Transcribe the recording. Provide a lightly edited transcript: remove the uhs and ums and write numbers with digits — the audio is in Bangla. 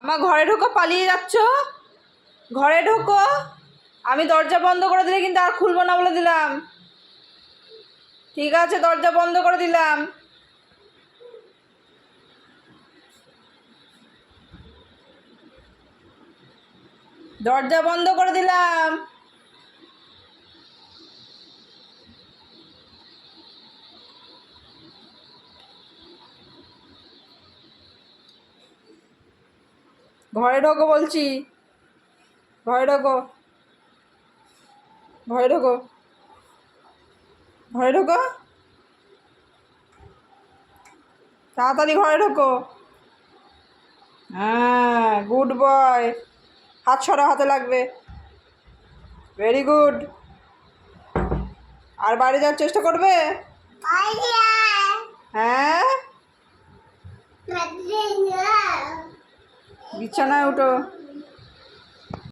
মা ঘরে ঢোকো, পালিয়ে যাচ্ছ। ঘরে ঢোকো, আমি দরজা বন্ধ করে দিলে কিন্তু আর খুলবো না বলে দিলাম। ঠিক আছে, দরজা বন্ধ করে দিলাম। দরজা বন্ধ করে দিলাম। ঘরে ঢোকো বলছি, ঘরে ঢোকো, ঘরে ঢোকো, ঘরে ঢোকো, তাড়াতাড়ি ঘরে ঢোকো। হ্যাঁ, গুড বয়। হাত সরা, হাতে লাগবে। Very good. আর বাইরে যাওয়ার চেষ্টা করবে? হ্যাঁ, বিছানায় উঠো।